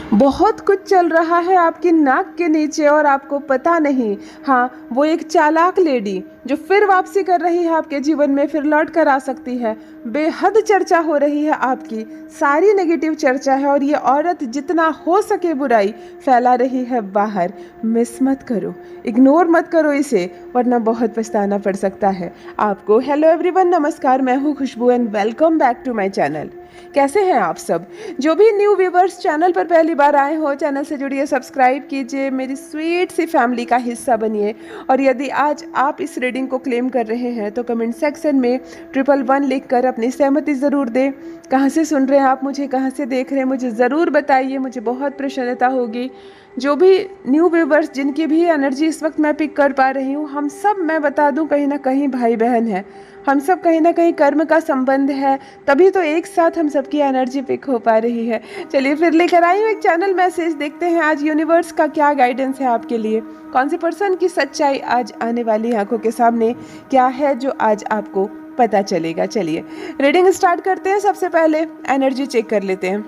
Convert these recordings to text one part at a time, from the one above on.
बहुत कुछ चल रहा है आपकी नाक के नीचे और आपको पता नहीं। हाँ, वो एक चालाक लेडी जो फिर वापसी कर रही है आपके जीवन में, फिर लौट कर आ सकती है। बेहद चर्चा हो रही है आपकी, सारी नेगेटिव चर्चा है और ये औरत जितना हो सके बुराई फैला रही है बाहर। मिस मत करो, इग्नोर मत करो इसे, वरना बहुत पछताना पड़ सकता है आपको। हेलो एवरीवन, नमस्कार, मैं हूँ Khushboo and welcome back to my channel. कैसे हैं आप सब? जो भी न्यू व्यूवर्स चैनल पर पहली बार आए हो, चैनल से जुड़िए, सब्सक्राइब कीजिए, मेरी स्वीट सी फैमिली का हिस्सा बनिए। और यदि आज आप इस रीडिंग को क्लेम कर रहे हैं तो कमेंट सेक्शन में 111 लिखकर अपनी सहमति ज़रूर दें। कहाँ से सुन रहे हैं आप मुझे, कहाँ से देख रहे हैं, मुझे ज़रूर बताइए, मुझे बहुत प्रसन्नता होगी। जो भी न्यू व्यूवर्स जिनकी भी एनर्जी इस वक्त मैं पिक कर पा रही हूँ, हम सब, मैं बता दूँ, कहीं ना कहीं भाई बहन है। हम सब कहीं ना कहीं कर्म का संबंध है, तभी तो एक साथ हम सबकी एनर्जी पिक हो पा रही है। चलिए फिर लेकर आई हूँ एक चैनल मैसेज, देखते हैं आज यूनिवर्स का क्या गाइडेंस है आपके लिए। कौन सी पर्सन की सच्चाई आज आने वाली आंखों के सामने क्या है जो आज आपको पता चलेगा। चलिए रीडिंग स्टार्ट करते हैं। सबसे पहले एनर्जी चेक कर लेते हैं।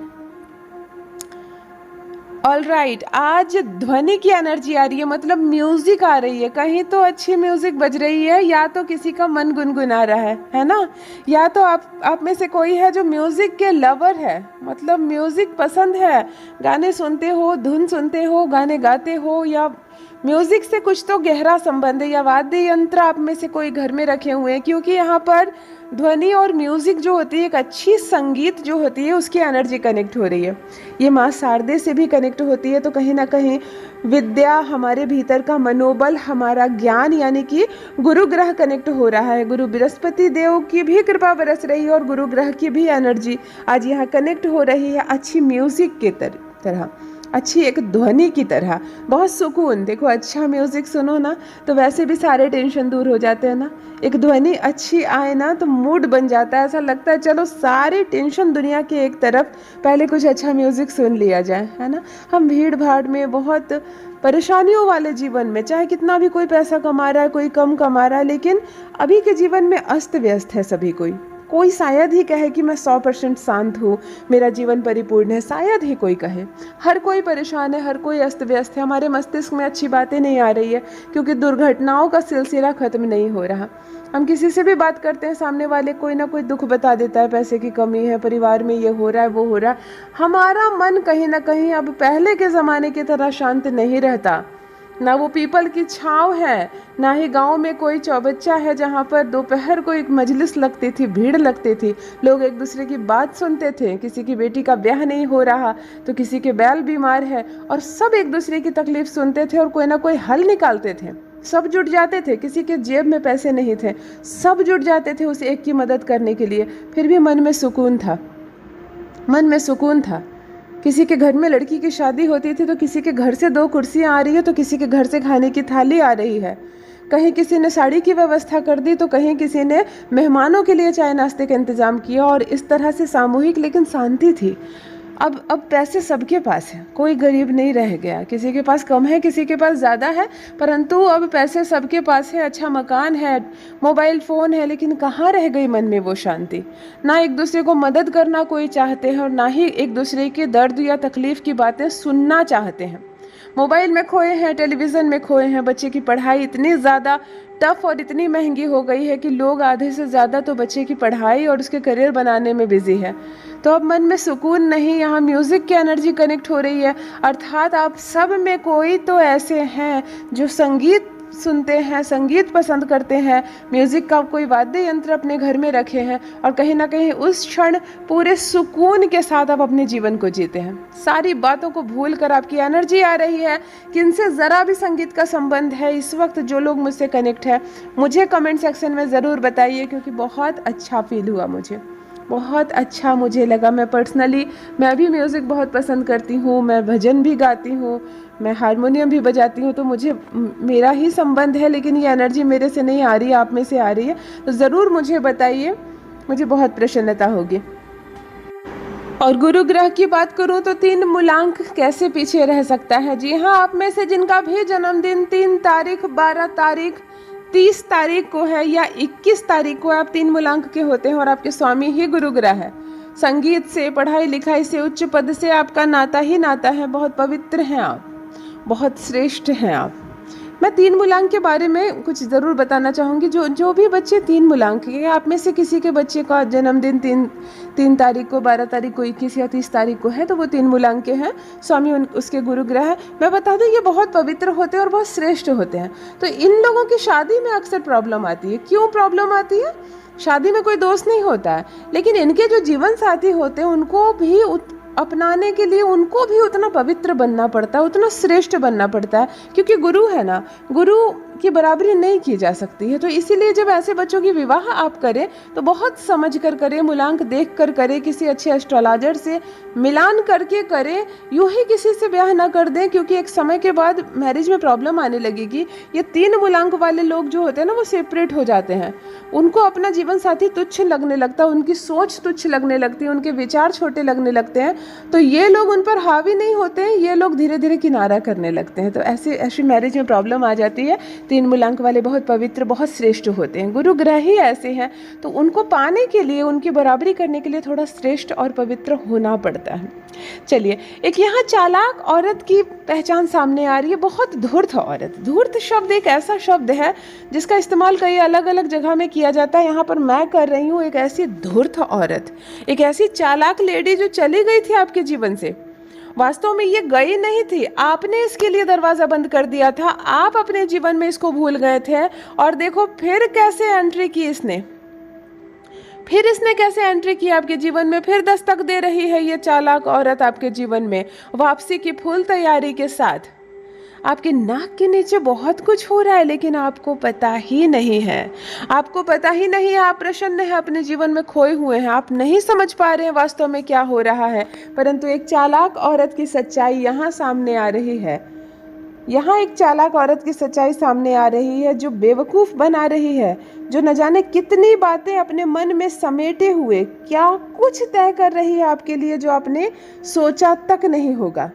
ऑल राइट, आज ध्वनि की एनर्जी आ रही है, मतलब म्यूजिक आ रही है। कहीं तो अच्छी म्यूजिक बज रही है, या तो किसी का मन गुनगुना रहा है ना, या तो आप में से कोई है जो म्यूजिक के लवर है, मतलब म्यूजिक पसंद है, गाने सुनते हो, धुन सुनते हो, गाने गाते हो, या म्यूजिक से कुछ तो गहरा संबंध है, या वाद्य यंत्र आप में से कोई घर में रखे हुए हैं, क्योंकि यहाँ पर ध्वनि और म्यूजिक जो होती है, एक अच्छी संगीत जो होती है, उसकी एनर्जी कनेक्ट हो रही है। ये माँ शारदे से भी कनेक्ट होती है, तो कहीं ना कहीं विद्या, हमारे भीतर का मनोबल, हमारा ज्ञान, यानी कि गुरु ग्रह कनेक्ट हो रहा है। गुरु बृहस्पति देव की भी कृपा बरस रही है और गुरु ग्रह की भी एनर्जी आज यहाँ कनेक्ट हो रही है, अच्छी म्यूजिक के तरह, अच्छी एक ध्वनि की तरह, बहुत सुकून। देखो, अच्छा म्यूजिक सुनो ना तो वैसे भी सारे टेंशन दूर हो जाते हैं ना। एक ध्वनि अच्छी आए ना तो मूड बन जाता है, ऐसा लगता है चलो सारी टेंशन दुनिया के एक तरफ, पहले कुछ अच्छा म्यूजिक सुन लिया जाए, है ना। हम भीड़ भाड़ में, बहुत परेशानियों वाले जीवन में, चाहे कितना भी कोई पैसा कमा रहा है, कोई कम कमा रहा है, लेकिन अभी के जीवन में अस्त व्यस्त है सभी कोई शायद ही कहे कि मैं 100% शांत हूँ, मेरा जीवन परिपूर्ण है, शायद ही कोई कहे। हर कोई परेशान है, हर कोई अस्त व्यस्त है, हमारे मस्तिष्क में अच्छी बातें नहीं आ रही है, क्योंकि दुर्घटनाओं का सिलसिला खत्म नहीं हो रहा। हम किसी से भी बात करते हैं, सामने वाले कोई ना कोई दुख बता देता है, पैसे की कमी है, परिवार में ये हो रहा है, वो हो रहा है। हमारा मन कहीं ना कहीं अब पहले के ज़माने की तरह शांत नहीं रहता। ना वो पीपल की छाँव है, ना ही गांव में कोई चौबच्चा है जहाँ पर दोपहर को एक मजलिस लगती थी, भीड़ लगती थी, लोग एक दूसरे की बात सुनते थे। किसी की बेटी का ब्याह नहीं हो रहा तो किसी के बैल बीमार है, और सब एक दूसरे की तकलीफ सुनते थे और कोई ना कोई हल निकालते थे। सब जुट जाते थे, किसी के जेब में पैसे नहीं थे, सब जुट जाते थे उस एक की मदद करने के लिए। फिर भी मन में सुकून था, मन में सुकून था। किसी के घर में लड़की की शादी होती थी तो किसी के घर से 2 कुर्सियाँ आ रही है, तो किसी के घर से खाने की थाली आ रही है। कहीं किसी ने साड़ी की व्यवस्था कर दी तो कहीं किसी ने मेहमानों के लिए चाय नाश्ते का इंतजाम किया, और इस तरह से सामूहिक लेकिन शांति थी। अब पैसे सबके पास है, कोई गरीब नहीं रह गया, किसी के पास कम है, किसी के पास ज़्यादा है, परंतु अब पैसे सबके पास है, अच्छा मकान है, मोबाइल फ़ोन है, लेकिन कहाँ रह गई मन में वो शांति। ना एक दूसरे को मदद करना कोई चाहते हैं, और ना ही एक दूसरे के दर्द या तकलीफ़ की बातें सुनना चाहते हैं। मोबाइल में खोए हैं, टेलीविज़न में खोए हैं। बच्चे की पढ़ाई इतनी ज़्यादा टफ और इतनी महंगी हो गई है कि लोग आधे से ज़्यादा तो बच्चे की पढ़ाई और उसके करियर बनाने में बिजी है। तो अब मन में सुकून नहीं, यहाँ म्यूज़िक की एनर्जी कनेक्ट हो रही है, अर्थात आप सब में कोई तो ऐसे हैं जो संगीत सुनते हैं, संगीत पसंद करते हैं, म्यूज़िक का कोई वाद्य यंत्र अपने घर में रखे हैं, और कहीं ना कहीं उस क्षण पूरे सुकून के साथ आप अपने जीवन को जीते हैं। सारी बातों को भूल कर आपकी एनर्जी आ रही है। किनसे ज़रा भी संगीत का संबंध है इस वक्त, जो लोग मुझसे कनेक्ट है, मुझे कमेंट सेक्शन में ज़रूर बताइए, क्योंकि बहुत अच्छा फील हुआ, मुझे बहुत अच्छा मुझे लगा। मैं भी म्यूज़िक बहुत पसंद करती हूँ, मैं भजन भी गाती हूँ, मैं हारमोनियम भी बजाती हूँ, तो मुझे मेरा ही संबंध है, लेकिन ये एनर्जी मेरे से नहीं आ रही है, आप में से आ रही है, तो ज़रूर मुझे बताइए, मुझे बहुत प्रसन्नता होगी। और गुरु ग्रह की बात करूं तो 3 मूलांक कैसे पीछे रह सकता है। जी हाँ, आप में से जिनका भी जन्मदिन 3 तारीख, 12 तारीख, 30 तारीख को है, या 21 तारीख को आप 3 मूलांक के होते हैं और आपके स्वामी ही गुरु ग्रह है, संगीत से, पढ़ाई लिखाई से, उच्च पद से आपका नाता ही नाता है। बहुत पवित्र हैं आप, बहुत श्रेष्ठ हैं आप। मैं 3 मूलांक के बारे में कुछ ज़रूर बताना चाहूँगी। जो भी बच्चे 3 मूलांक के, आप में से किसी के बच्चे का जन्मदिन 3 तारीख को, 12 तारीख को, 21 या 30 तारीख को है, तो वो 3 मूलांक के हैं। स्वामी उसके गुरु ग्रह है। मैं बता दूँ, ये बहुत पवित्र होते हैं और बहुत श्रेष्ठ होते हैं। तो इन लोगों की शादी में अक्सर प्रॉब्लम आती है। क्यों प्रॉब्लम आती है? शादी में कोई दोस्त नहीं होता है, लेकिन इनके जो जीवन साथी होते हैं उनको भी अपनाने के लिए उनको भी उतना पवित्र बनना पड़ता है, उतना श्रेष्ठ बनना पड़ता है, क्योंकि गुरु है ना, गुरु की बराबरी नहीं की जा सकती है। तो इसीलिए जब ऐसे बच्चों की विवाह आप करें तो बहुत समझ कर करें, मूलांक देख कर करें, किसी अच्छे एस्ट्रोलॉजर से मिलान करके करें। यूं ही किसी से ब्याह ना कर दें, क्योंकि एक समय के बाद मैरिज में प्रॉब्लम आने लगेगी। ये 3 मूलांक वाले लोग जो होते हैं ना, वो सेपरेट हो जाते हैं। उनको अपना जीवन साथी तुच्छ लगने लगता है, उनकी सोच तुच्छ लगने लगती है, उनके विचार छोटे लगने लगते हैं। तो ये लोग उन पर हावी नहीं होते हैं, ये लोग धीरे धीरे किनारा करने लगते हैं। तो ऐसी मैरिज में प्रॉब्लम आ जाती है। 3 मूलांक वाले बहुत पवित्र, बहुत श्रेष्ठ होते हैं। गुरु ग्रह ही ऐसे हैं, तो उनको पाने के लिए, उनकी बराबरी करने के लिए थोड़ा श्रेष्ठ और पवित्र होना पड़ता है। चलिए, एक यहाँ चालाक औरत की पहचान सामने आ रही है, बहुत धूर्त औरत। धूर्त शब्द एक ऐसा शब्द है जिसका इस्तेमाल कई अलग अलग जगह में किया जाता है। यहाँ पर मैं कर रही हूँ एक ऐसी धूर्त औरत, एक ऐसी चालाक लेडी जो चली गई थी आपके जीवन से। वास्तव में ये गई नहीं थी, आपने इसके लिए दरवाजा बंद कर दिया था। आप अपने जीवन में इसको भूल गए थे, और देखो फिर कैसे एंट्री की इसने, फिर इसने कैसे एंट्री की आपके जीवन में। फिर दस्तक दे रही है ये चालाक औरत आपके जीवन में, वापसी की फुल तैयारी के साथ। आपके नाक के नीचे बहुत कुछ हो रहा है, लेकिन आपको पता ही नहीं है। आपको पता ही नहीं है, आप प्रसन्न हैं, अपने जीवन में खोए हुए हैं, आप नहीं समझ पा रहे हैं वास्तव में क्या हो रहा है। परंतु एक चालाक औरत की सच्चाई यहाँ सामने आ रही है। यहाँ एक चालाक औरत की सच्चाई सामने आ रही है, जो बेवकूफ़ बना रही है, जो न जाने कितनी बातें अपने मन में समेटे हुए क्या कुछ तय कर रही है आपके लिए, जो आपने सोचा तक नहीं होगा।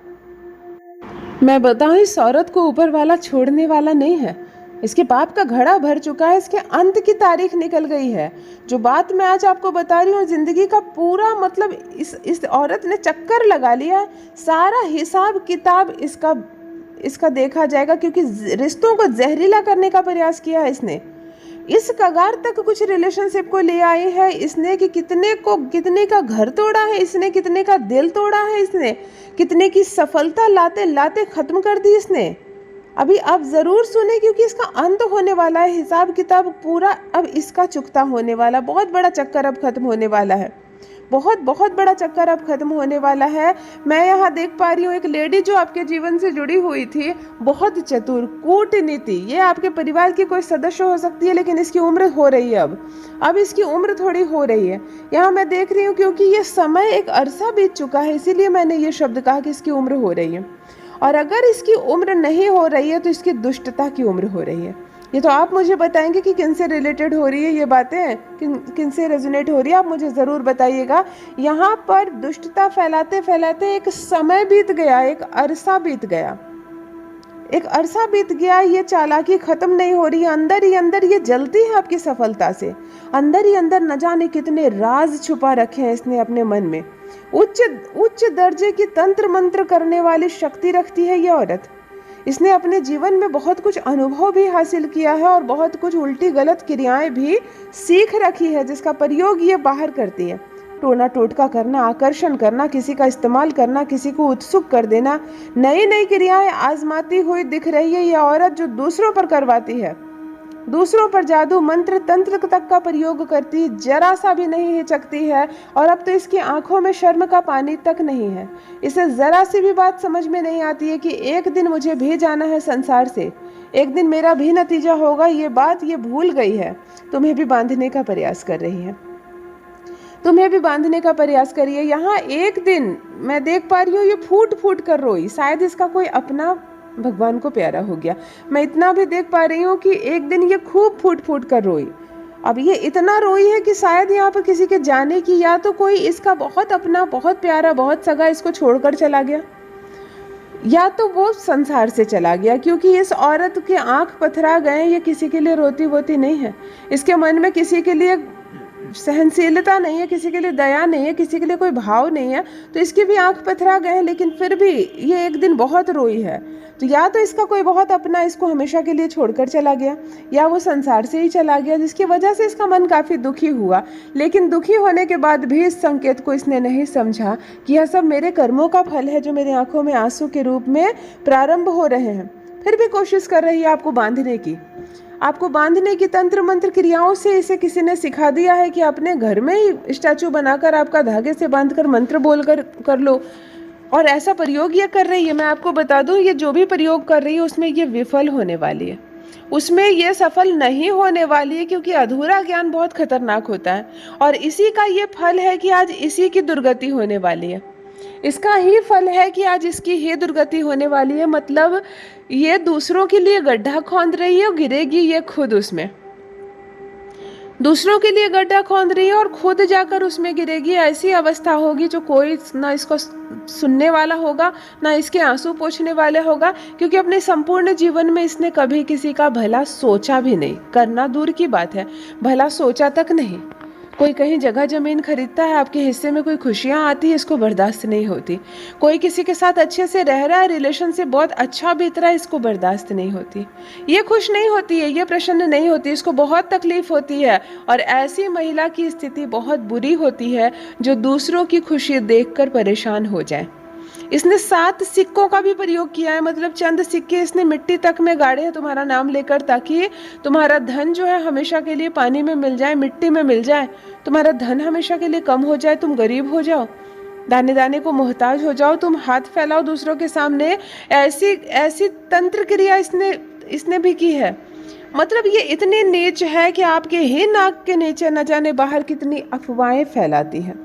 मैं बताऊं, इस औरत को ऊपर वाला छोड़ने वाला नहीं है। इसके पाप का घड़ा भर चुका है, इसके अंत की तारीख निकल गई है। जो बात मैं आज आपको बता रही हूँ, जिंदगी का पूरा मतलब इस औरत ने चक्कर लगा लिया। सारा हिसाब किताब इसका देखा जाएगा, क्योंकि रिश्तों को जहरीला करने का प्रयास किया है इसने। इस कगार तक कुछ रिलेशनशिप को ले आई है इसने कि कितने का घर तोड़ा है इसने, कितने का दिल तोड़ा है इसने, कितने की सफलता लाते लाते खत्म कर दी इसने। अभी आप जरूर सुने, क्योंकि इसका अंत होने वाला है। हिसाब किताब पूरा अब इसका चुकता होने वाला, बहुत बड़ा चक्कर अब खत्म होने वाला है। बहुत बड़ा चक्कर अब खत्म होने वाला है। मैं यहाँ देख पा रही हूँ एक लेडी जो आपके जीवन से जुड़ी हुई थी, बहुत चतुर, कूटनीति। ये आपके परिवार की कोई सदस्य हो सकती है, लेकिन इसकी उम्र हो रही है अब इसकी उम्र थोड़ी हो रही है। यहाँ मैं देख रही हूँ, क्योंकि ये समय एक अरसा बीत चुका है, इसीलिए मैंने ये शब्द कहा कि इसकी उम्र हो रही है। और अगर इसकी उम्र नहीं हो रही है तो इसकी दुष्टता की उम्र हो रही है। ये तो आप मुझे बताएंगे कि किन से रिलेटेड हो रही है ये बातें, किन से रेजोनेट हो रही है, आप मुझे ज़रूर बताइएगा। यहाँ पर दुष्टता फैलाते फैलाते एक समय बीत गया, एक अरसा बीत गया। ये चालाकी खत्म नहीं हो रही है, अंदर ही अंदर ये जलती है आपकी सफलता से। अंदर ही अंदर न जाने कितने राज छुपा रखे हैं इसने अपने मन में। उच्च दर्जे की तंत्र मंत्र करने वाली शक्ति रखती है ये औरत। इसने अपने जीवन में बहुत कुछ अनुभव भी हासिल किया है और बहुत कुछ उल्टी गलत क्रियाएं भी सीख रखी है, जिसका प्रयोग ये बाहर करती है। टोना टोटका करना, आकर्षण करना, किसी का इस्तेमाल करना, किसी को उत्सुक कर देना, नई नई क्रियाएं आजमाती हुई दिख रही है ये औरत, जो दूसरों पर करवाती है। दूसरों पर जादू मंत्र तंत्र तक का प्रयोग करती, जरा सा भी नहीं हिचकती है। और अब तो इसकी आंखों में शर्म का पानी तक नहीं है। इसे जरा सी भी बात समझ में नहीं आती है कि एक दिन मुझे भी जाना है संसार से, एक दिन मेरा भी नतीजा होगा। ये बात ये भूल गई है। तुम्हें भी बांधने का प्रयास कर रही है, तुम्हें भी बांधने का प्रयास करिए। यहाँ एक दिन मैं देख पा रही हूँ ये फूट फूट कर रोई। शायद इसका कोई अपना भगवान को प्यारा हो गया। मैं इतना भी देख पा रही हूँ कि एक दिन ये खूब फूट फूट कर रोई। अब ये इतना रोई है कि शायद यहाँ पर किसी के जाने की, या तो कोई इसका बहुत अपना, बहुत प्यारा, बहुत सगा इसको छोड़कर चला गया, या तो वो संसार से चला गया। क्योंकि इस औरत के आंख पथरा गए। ये किसी के लिए रोती वोती नहीं है। इसके मन में किसी के लिए सहनशीलता नहीं है, किसी के लिए दया नहीं है, किसी के लिए कोई भाव नहीं है, तो इसकी भी आंख पथरा गए हैं, लेकिन फिर भी ये एक दिन बहुत रोई है। तो या तो इसका कोई बहुत अपना इसको हमेशा के लिए छोड़कर चला गया, या वो संसार से ही चला गया, जिसकी वजह से इसका मन काफ़ी दुखी हुआ। लेकिन दुखी होने के बाद भी इस संकेत को इसने नहीं समझा कि यह सब मेरे कर्मों का फल है, जो मेरे आंखों में आंसू के रूप में प्रारंभ हो रहे हैं। फिर भी कोशिश कर रही है आपको बांधने की, आपको बांधने की तंत्र मंत्र क्रियाओं से इसे किसी ने सिखा दिया है कि अपने घर में ही स्टैचू बनाकर आपका धागे से बांधकर मंत्र बोलकर कर लो। और ऐसा प्रयोग ये कर रही है, मैं आपको बता दूं, ये जो भी प्रयोग कर रही है उसमें ये विफल होने वाली है, उसमें ये सफल नहीं होने वाली है, क्योंकि अधूरा ज्ञान बहुत खतरनाक होता है। और इसी का ये फल है कि आज इसी की दुर्गति होने वाली है, इसका ही फल है कि आज इसकी ही दुर्गति होने वाली है। मतलब ये दूसरों के लिए गड्ढा खोद रही है और गिरेगी ये खुद उसमें, दूसरों के लिए गड्ढा खोद रही है और खुद जाकर उसमें गिरेगी। ऐसी अवस्था होगी जो कोई ना इसको सुनने वाला होगा, ना इसके आंसू पोंछने वाले होगा, क्योंकि अपने संपूर्ण जीवन में इसने कभी किसी का भला सोचा भी नहीं, करना दूर की बात है, भला सोचा तक नहीं। कोई कहीं जगह जमीन खरीदता है, आपके हिस्से में कोई खुशियां आती है, इसको बर्दाश्त नहीं होती। कोई किसी के साथ अच्छे से रह रहा है, रिलेशन से बहुत अच्छा बीत रहा है, इसको बर्दाश्त नहीं होती। ये खुश नहीं होती है, ये प्रसन्न नहीं होती, इसको बहुत तकलीफ होती है। और ऐसी महिला की स्थिति बहुत बुरी होती है जो दूसरों की खुशी देखकर परेशान हो जाए। इसने 7 सिक्कों का भी प्रयोग किया है, मतलब चंद सिक्के इसने मिट्टी तक में गाड़े हैं तुम्हारा नाम लेकर, ताकि तुम्हारा धन जो है हमेशा के लिए पानी में मिल जाए, मिट्टी में मिल जाए, तुम्हारा धन हमेशा के लिए कम हो जाए, तुम गरीब हो जाओ, दाने दाने को मोहताज हो जाओ, तुम हाथ फैलाओ दूसरों के सामने। ऐसी ऐसी तंत्र क्रिया इसने भी की है। मतलब ये इतनी नीच है कि आपके ही नाक के नीचे न जाने बाहर कितनी अफवाहें फैलाती है,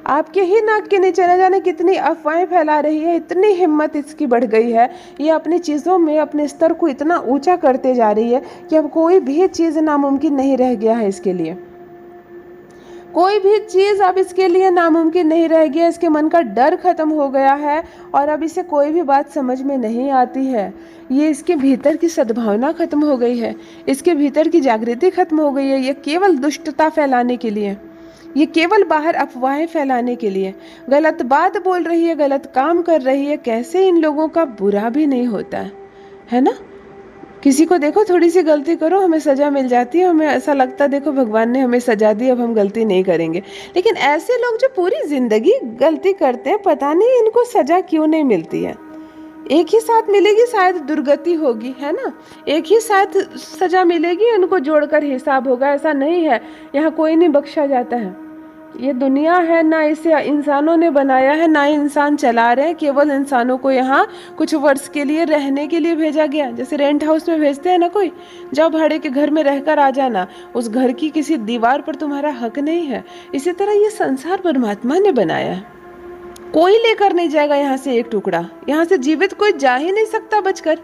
आपके ही नाक के नीचे न जाने कितनी अफवाहें फैला रही है। इतनी हिम्मत इसकी बढ़ गई है, ये अपनी चीज़ों में अपने स्तर को इतना ऊंचा करते जा रही है कि अब कोई भी चीज़ नामुमकिन नहीं रह गया है इसके लिए, कोई भी चीज़ अब इसके लिए नामुमकिन नहीं रह गया। इसके मन का डर खत्म हो गया है और अब इसे कोई भी बात समझ में नहीं आती है। ये इसके भीतर की सद्भावना खत्म हो गई है, इसके भीतर की जागृति खत्म हो गई है। ये केवल दुष्टता फैलाने के लिए, ये केवल बाहर अफवाहें फैलाने के लिए गलत बात बोल रही है, गलत काम कर रही है। कैसे इन लोगों का बुरा भी नहीं होता है ना? किसी को देखो थोड़ी सी गलती करो, हमें सजा मिल जाती है, हमें ऐसा लगता है देखो भगवान ने हमें सजा दी, अब हम गलती नहीं करेंगे। लेकिन ऐसे लोग जो पूरी जिंदगी गलती करते हैं, पता नहीं इनको सजा क्यों नहीं मिलती है। एक ही साथ मिलेगी शायद दुर्गति होगी, है ना, एक ही साथ सजा मिलेगी, इनको जोड़कर हिसाब होगा। ऐसा नहीं है, यहाँ कोई नहीं बख्शा जाता है। ये दुनिया है ना, इसे इंसानों ने बनाया है ना इंसान चला रहे हैं। केवल इंसानों को यहाँ कुछ वर्ष के लिए रहने के लिए भेजा गया। जैसे रेंट हाउस में भेजते हैं ना कोई, जाओ भाड़े के घर में रहकर आ जाना, उस घर की किसी दीवार पर तुम्हारा हक नहीं है। इसी तरह ये संसार परमात्मा ने बनाया है, कोई लेकर नहीं जाएगा यहाँ से एक टुकड़ा। यहाँ से जीवित कोई जा ही नहीं सकता बचकर।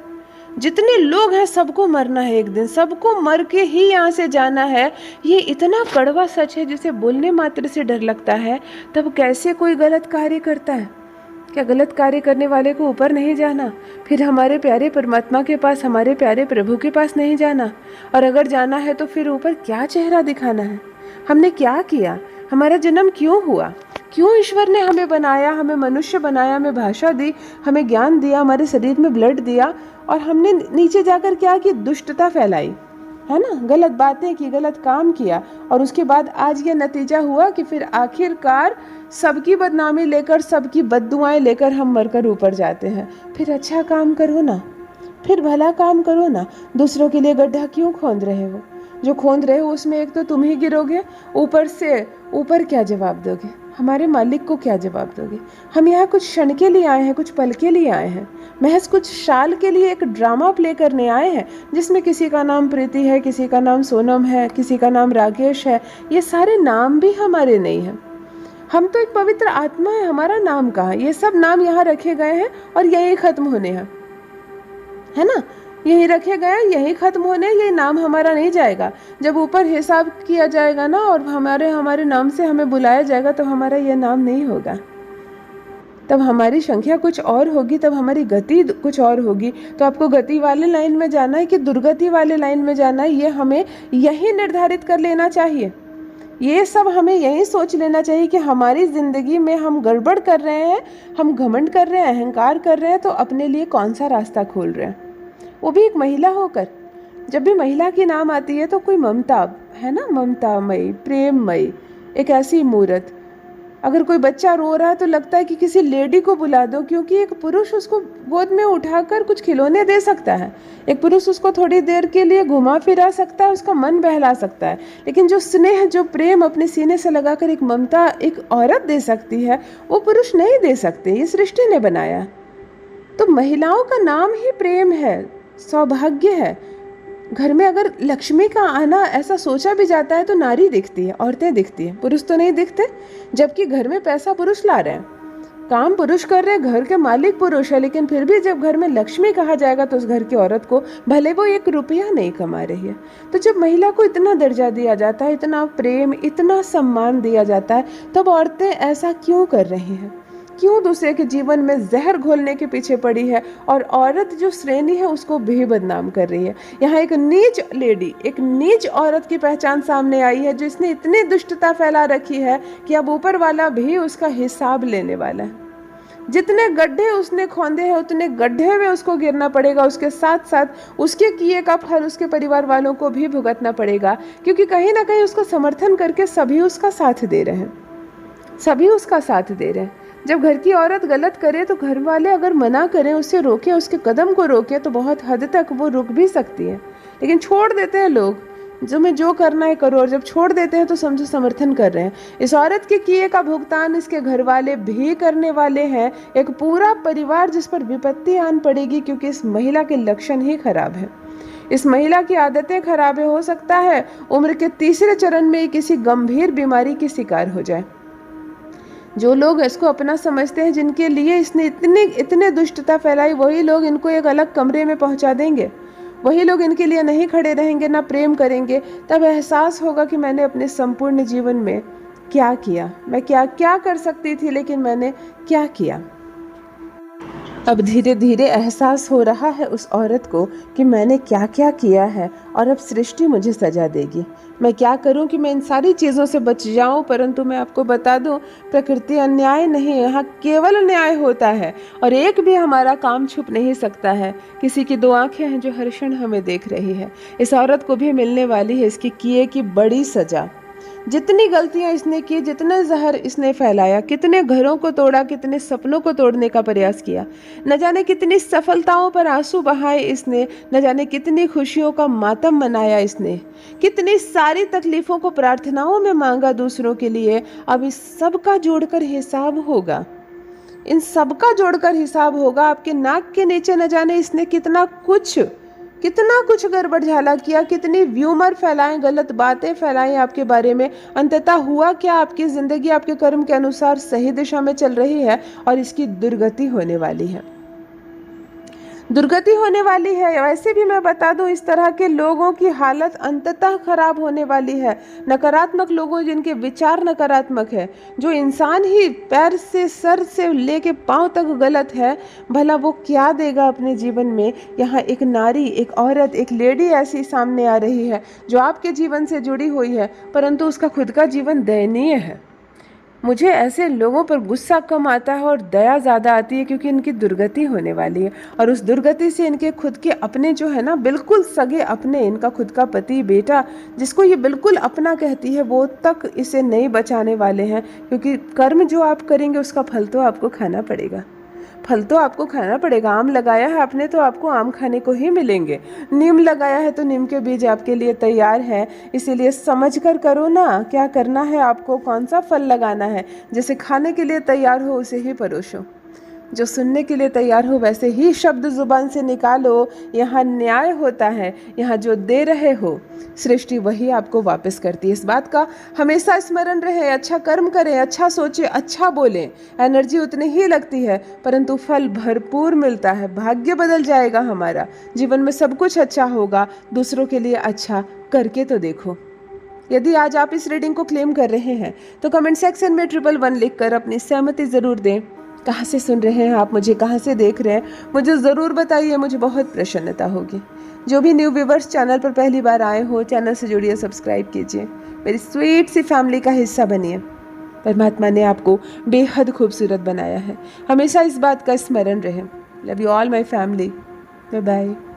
जितने लोग हैं सबको मरना है एक दिन, सबको मर के ही यहाँ से जाना है। ये इतना कड़वा सच है जिसे बोलने मात्र से डर लगता है। तब कैसे कोई गलत कार्य करता है? क्या गलत कार्य करने वाले को ऊपर नहीं जाना? फिर हमारे प्यारे परमात्मा के पास, हमारे प्यारे प्रभु के पास नहीं जाना? और अगर जाना है तो फिर ऊपर क्या चेहरा दिखाना है? हमने क्या किया? हमारा जन्म क्यों हुआ? क्यों ईश्वर ने हमें बनाया, हमें मनुष्य बनाया, हमें भाषा दी, हमें ज्ञान दिया, हमारे शरीर में ब्लड दिया, और हमने नीचे जाकर क्या की? दुष्टता फैलाई, है ना, गलत बातें की, गलत काम किया। और उसके बाद आज ये नतीजा हुआ कि फिर आखिरकार सबकी बदनामी लेकर, सबकी बद्दुआएं लेकर हम मरकर ऊपर जाते हैं। फिर अच्छा काम करो ना, फिर भला काम करो ना। दूसरों के लिए गड्ढा क्यों खोद रहे हो? जो खोद रहे हो उसमें एक तो तुम ही गिरोगे, ऊपर से ऊपर क्या जवाब दोगे? हमारे मालिक को क्या जवाब दोगे? हम यहाँ कुछ क्षण के लिए आए हैं, कुछ पल के लिए आए हैं, महज कुछ साल के लिए एक ड्रामा प्ले करने आए हैं, जिसमें किसी का नाम प्रीति है, किसी का नाम सोनम है, किसी का नाम राकेश है। ये सारे नाम भी हमारे नहीं हैं। हम तो एक पवित्र आत्मा है, हमारा नाम कहाँ? ये सब नाम यहाँ रखे गए हैं और यही खत्म होने हैं, है ना, यही रखे गए, यही खत्म होने, ये नाम हमारा नहीं जाएगा। जब ऊपर हिसाब किया जाएगा ना और हमारे नाम से हमें बुलाया जाएगा, तो हमारा ये नाम नहीं होगा। तब हमारी संख्या कुछ और होगी, तब हमारी गति कुछ और होगी। तो आपको गति वाले लाइन में जाना है कि दुर्गति वाले लाइन में जाना है, ये हमें यही निर्धारित कर लेना चाहिए। ये सब हमें यही सोच लेना चाहिए कि हमारी ज़िंदगी में हम गड़बड़ कर रहे हैं, हम घमंड कर रहे हैं, अहंकार कर रहे हैं, तो अपने लिए कौन सा रास्ता खोल रहे हैं, वो भी एक महिला होकर। जब भी महिला की नाम आती है तो कोई ममता, है ना, ममतामयी, प्रेममयी, एक ऐसी मूर्त। अगर कोई बच्चा रो रहा है तो लगता है कि किसी लेडी को बुला दो, क्योंकि एक पुरुष उसको गोद में उठाकर कुछ खिलौने दे सकता है, एक पुरुष उसको थोड़ी देर के लिए घुमा फिरा सकता है, उसका मन बहला सकता है। लेकिन जो स्नेह, जो प्रेम अपने सीने से लगाकर एक ममता एक औरत दे सकती है, वो पुरुष नहीं दे सकते। ये सृष्टि ने बनाया। तो महिलाओं का नाम ही प्रेम है, सौभाग्य है। घर में अगर लक्ष्मी का आना ऐसा सोचा भी जाता है तो नारी दिखती है, औरतें दिखती है, पुरुष तो नहीं दिखते। जबकि घर में पैसा पुरुष ला रहे हैं, काम पुरुष कर रहे हैं, घर के मालिक पुरुष है, लेकिन फिर भी जब घर में लक्ष्मी कहा जाएगा तो उस घर की औरत को भले वो 1 रुपया नहीं कमा रही है। तो जब महिला को इतना दर्जा दिया जाता है, इतना प्रेम, इतना सम्मान दिया जाता है, तब औरतें ऐसा क्यों कर रही हैं? क्यों दूसरे के जीवन में जहर घोलने के पीछे पड़ी है और औरत जो श्रेणी है उसको भी बदनाम कर रही है? यहाँ एक नीच लेडी, एक नीच औरत की पहचान सामने आई है, जिसने इतनी दुष्टता फैला रखी है कि अब ऊपर वाला भी उसका हिसाब लेने वाला है। जितने गड्ढे उसने खोदे हैं उतने गड्ढे में उसको गिरना पड़ेगा, उसके साथ साथ उसके किए का फल उसके परिवार वालों को भी भुगतना पड़ेगा, क्योंकि कहीं ना कहीं उसका समर्थन करके सभी उसका साथ दे रहे हैं, सभी उसका साथ दे रहे हैं। जब घर की औरत गलत करे तो घर वाले अगर मना करें, उसे रोकें, उसके कदम को रोकें, तो बहुत हद तक वो रुक भी सकती है। लेकिन छोड़ देते हैं लोग, जो करना है करो, और जब छोड़ देते हैं तो समझो समर्थन कर रहे हैं। इस औरत के किए का भुगतान इसके घर वाले भी करने वाले हैं, एक पूरा परिवार जिस पर विपत्ति आन पड़ेगी, क्योंकि इस महिला के लक्षण ही खराब है, इस महिला की आदतें खराब है। हो सकता है उम्र के 3रे चरण में किसी गंभीर बीमारी की शिकार हो जाए। जो लोग इसको अपना समझते हैं, जिनके लिए इसने इतने दुष्टता फैलाई, वही लोग इनको एक अलग कमरे में पहुंचा देंगे, वही लोग इनके लिए नहीं खड़े रहेंगे, ना प्रेम करेंगे। तब एहसास होगा कि मैंने अपने संपूर्ण जीवन में क्या किया, मैं क्या क्या कर सकती थी, लेकिन मैंने क्या किया। अब धीरे धीरे एहसास हो रहा है उस औरत को कि मैंने क्या क्या किया है, और अब सृष्टि मुझे सजा देगी। मैं क्या करूं कि मैं इन सारी चीज़ों से बच जाऊं? परंतु मैं आपको बता दूं, प्रकृति अन्याय नहीं, यहाँ केवल न्याय होता है, और एक भी हमारा काम छुप नहीं सकता है। किसी की 2 आंखें हैं जो हर क्षण हमें देख रही है। इस औरत को भी मिलने वाली है इसके किए की बड़ी सजा। जितनी गलतियां इसने की, जितना जहर इसने फैलाया, कितने घरों को तोड़ा, कितने सपनों को तोड़ने का प्रयास किया, न जाने कितनी सफलताओं पर आंसू बहाए इसने, न जाने कितनी खुशियों का मातम मनाया इसने, कितनी सारी तकलीफों को प्रार्थनाओं में मांगा दूसरों के लिए। अब इस सब का जोड़कर हिसाब होगा, इन सब का जोड़कर हिसाब होगा। आपके नाक के नीचे न जाने इसने कितना कुछ गड़बड़ झाला किया, कितनी व्यूमर फैलाएं, गलत बातें फैलाएं आपके बारे में। अंततः हुआ क्या? आपकी जिंदगी आपके कर्म के अनुसार सही दिशा में चल रही है, और इसकी दुर्गति होने वाली है, दुर्गति होने वाली है। वैसे भी मैं बता दूं, इस तरह के लोगों की हालत अंततः खराब होने वाली है। नकारात्मक लोगों, जिनके विचार नकारात्मक है, जो इंसान ही पैर से सर से लेके पांव तक गलत है, भला वो क्या देगा अपने जीवन में। यहाँ एक नारी, एक औरत, एक लेडी ऐसी सामने आ रही है जो आपके जीवन से जुड़ी हुई है, परंतु उसका खुद का जीवन दयनीय है। मुझे ऐसे लोगों पर गुस्सा कम आता है और दया ज़्यादा आती है, क्योंकि इनकी दुर्गति होने वाली है, और उस दुर्गति से इनके खुद के अपने जो है ना, बिल्कुल सगे अपने, इनका खुद का पति, बेटा, जिसको ये बिल्कुल अपना कहती है, वो तक इसे नहीं बचाने वाले हैं। क्योंकि कर्म जो आप करेंगे उसका फल तो आपको खाना पड़ेगा, फल तो आपको खाना पड़ेगा। आम लगाया है आपने तो आपको आम खाने को ही मिलेंगे, नीम लगाया है तो नीम के बीज आपके लिए तैयार है। इसीलिए समझ कर करो ना, क्या करना है आपको, कौन सा फल लगाना है। जैसे खाने के लिए तैयार हो उसे ही परोसो, जो सुनने के लिए तैयार हो वैसे ही शब्द जुबान से निकालो। यहाँ न्याय होता है, यहाँ जो दे रहे हो सृष्टि वही आपको वापस करती है। इस बात का हमेशा स्मरण रहे। अच्छा कर्म करें, अच्छा सोचें, अच्छा बोलें, एनर्जी उतनी ही लगती है, परंतु फल भरपूर मिलता है। भाग्य बदल जाएगा हमारा, जीवन में सब कुछ अच्छा होगा। दूसरों के लिए अच्छा करके तो देखो। यदि आज आप इस रीडिंग को क्लेम कर रहे हैं तो कमेंट सेक्शन में 111 लिखकर अपनी सहमति ज़रूर दें। कहाँ से सुन रहे हैं आप, मुझे कहाँ से देख रहे हैं, मुझे ज़रूर बताइए, मुझे बहुत प्रसन्नता होगी। जो भी न्यू व्यूवर्स चैनल पर पहली बार आए हो, चैनल से जुड़िए, सब्सक्राइब कीजिए। मेरी स्वीट सी फैमिली का हिस्सा बनिए। परमात्मा ने आपको बेहद खूबसूरत बनाया है। हमेशा इस बात का स्मरण रहे। Love you all my family. Bye bye.